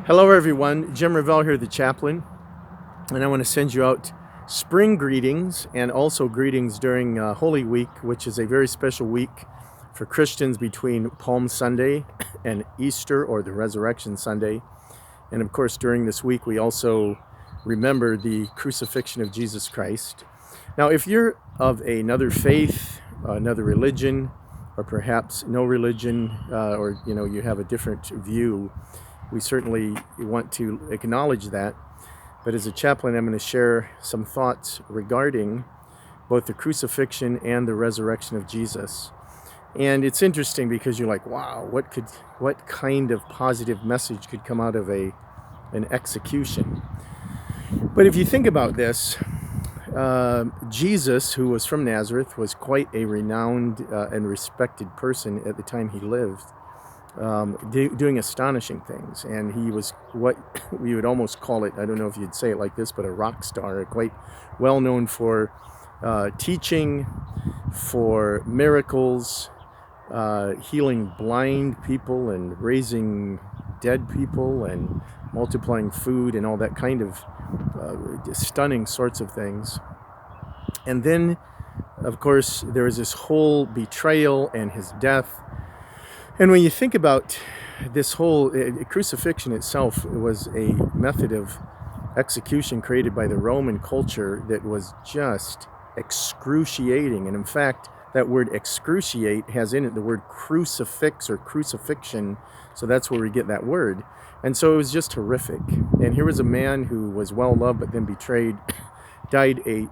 Hello everyone, Jim Revell here, the chaplain, and I want to send you out spring greetings and also greetings during Holy Week, which is a very special week for Christians between Palm Sunday and Easter, or the Resurrection Sunday. And of course, during this week, we also remember the crucifixion of Jesus Christ. Now, if you're of another faith, another religion, or perhaps no religion, or you have a different view, we certainly want to acknowledge that. But as a chaplain, I'm going to share some thoughts regarding both the crucifixion and the resurrection of Jesus. And it's interesting because you're like, wow, what kind of positive message could come out of an execution? But if you think about this, Jesus, who was from Nazareth, was quite a renowned and respected person at the time he lived, doing astonishing things. And he was what we would almost call it, I don't know if you'd say it like this, but a rock star, quite well known for teaching, for miracles, healing blind people and raising dead people and multiplying food and all that kind of stunning sorts of things. And then, of course, there was this whole betrayal and his death. And when you think about this whole crucifixion itself, it was a method of execution created by the Roman culture that was just excruciating. And in fact, that word excruciate has in it the word crucifix or crucifixion. So that's where we get that word. And so it was just horrific. And here was a man who was well loved but then betrayed, died I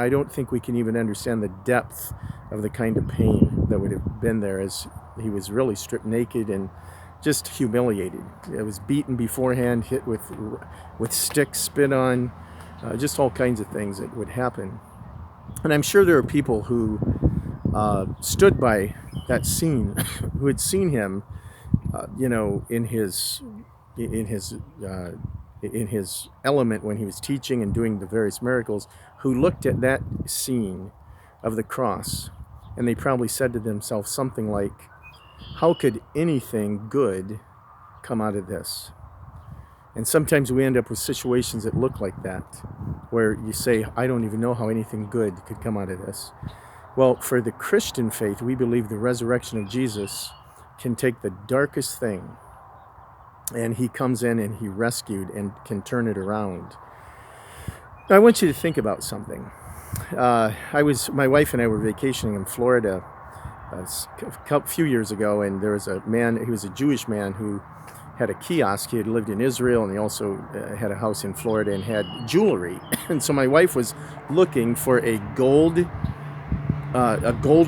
don't think we can even understand the depth of the kind of pain that would have been there, as he was really stripped naked and just humiliated. It was beaten beforehand, hit with sticks, spit on, just all kinds of things that would happen. And I'm sure there are people who stood by that scene, who had seen him, in his element when he was teaching and doing the various miracles, who looked at that scene of the cross, and they probably said to themselves something like, how could anything good come out of this? And sometimes we end up with situations that look like that, where you say, I don't even know how anything good could come out of this. Well, for the Christian faith, we believe the resurrection of Jesus can take the darkest thing, and he comes in and he rescued and can turn it around. Now, I want you to think about something. My wife and I were vacationing in Florida a few years ago, and there was a man, he was a Jewish man who had a kiosk. He had lived in Israel, and he also had a house in Florida and had jewelry. And so my wife was looking for a gold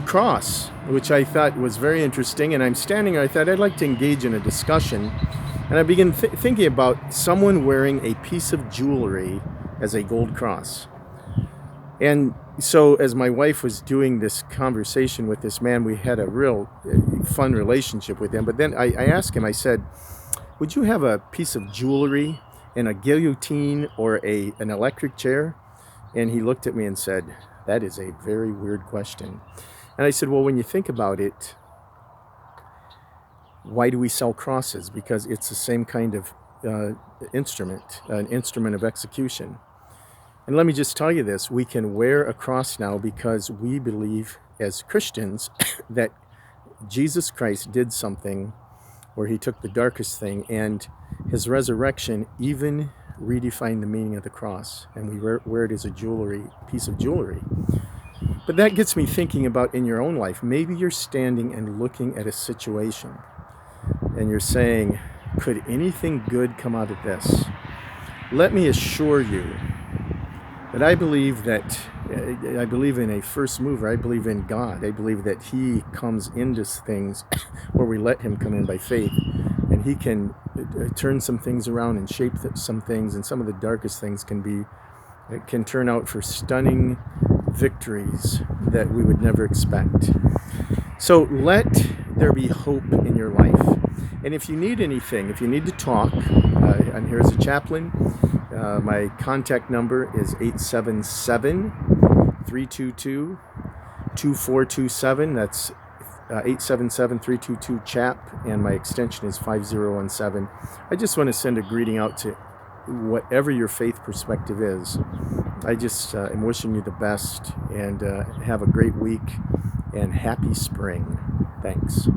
cross, which I thought was very interesting. And I'm standing there, I thought I'd like to engage in a discussion. And I began thinking about someone wearing a piece of jewelry as a gold cross. And so as my wife was doing this conversation with this man, we had a real fun relationship with him. But then I asked him, I said, would you have a piece of jewelry and a guillotine or an electric chair? And he looked at me and said, that is a very weird question. And I said, well, when you think about it, why do we sell crosses? Because it's the same kind of instrument, an instrument of execution. And let me just tell you this, we can wear a cross now because we believe as Christians that Jesus Christ did something where he took the darkest thing, and his resurrection even redefined the meaning of the cross, and we wear it as a piece of jewelry. But that gets me thinking about in your own life. Maybe you're standing and looking at a situation, and you're saying, could anything good come out of this? Let me assure you that I believe in a first mover. I believe in God. I believe that he comes into things where we let him come in by faith, and he can turn some things around and shape some things, and some of the darkest things can turn out for stunning victories that we would never expect. So let there be hope in your life. And if you need anything, if you need to talk, I'm here as a chaplain. My contact number is 877-322-2427. That's 877-322-CHAP, and my extension is 5017. I just want to send a greeting out to whatever your faith perspective is. I just am wishing you the best, and have a great week, and happy spring. Thanks.